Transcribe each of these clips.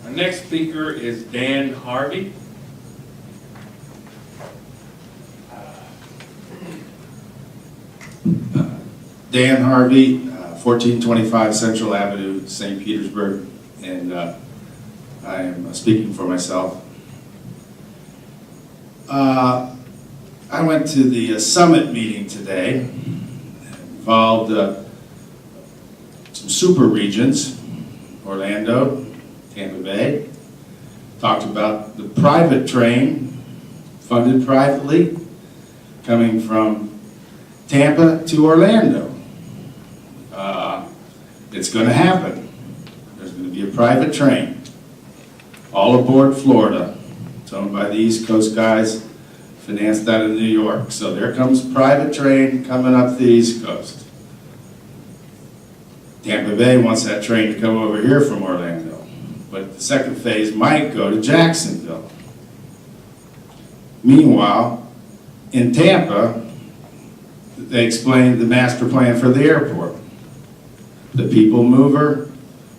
Our next speaker is Dan Harvey. Dan Harvey, 1425 Central Avenue, St. Petersburg, and I am speaking for myself. I went to the summit meeting today. It involved some super regions, Orlando, Tampa Bay. Talked about the private train, funded privately, coming from Tampa to Orlando. It's going to happen. There's going to be a private train, all aboard Florida. It's owned by the East Coast guys, financed out of New York. So there comes a private train coming up the East Coast. Tampa Bay wants that train to come over here from Orlando. But the second phase might go to Jacksonville. Meanwhile, in Tampa, they explained the master plan for the airport. The people mover,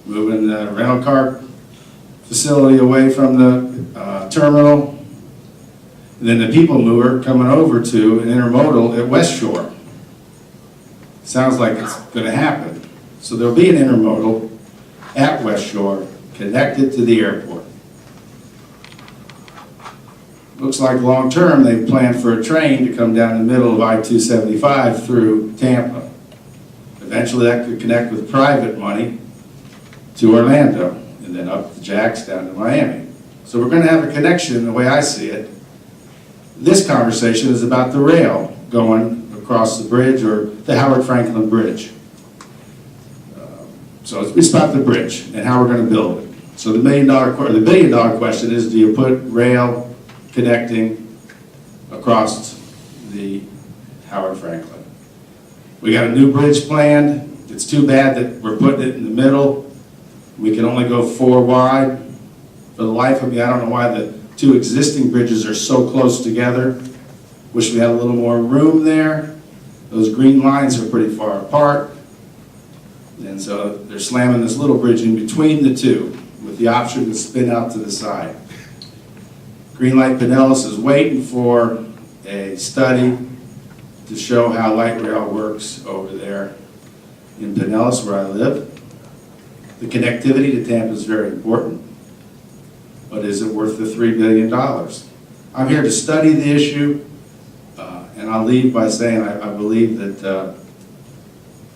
moving the rental car facility away from the terminal. And then the people mover coming over to an intermodal at West Shore. Sounds like it's going to happen. So there'll be an intermodal at West Shore connected to the airport. Looks like long term they planned for a train to come down the middle of I-275 through Tampa. Eventually that could connect with private money to Orlando and then up the Jacks down to Miami. So we're going to have a connection the way I see it. This conversation is about the rail going across the bridge, or the Howard Frankland Bridge. So it's about the bridge and how we're going to build it. So the billion dollar question is, do you put rail connecting across the Howard Frankland? We got a new bridge planned. It's too bad that we're putting it in the middle. We can only go 4 wide. For the life of me, I don't know why the 2 existing bridges are so close together. Wish we had a little more room there. Those green lines are pretty far apart. And so they're slamming this little bridge in between the 2 with the option to spin out to the side. Greenlight Pinellas is waiting for a study to show how light rail works over there in Pinellas, where I live. The connectivity to Tampa is very important, but is it worth the $3 billion? I'm here to study the issue, and I'll leave by saying I believe that the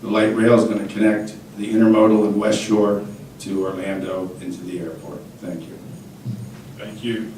light rail is going to connect the intermodal and West Shore to Orlando into the airport. Thank you. Thank you.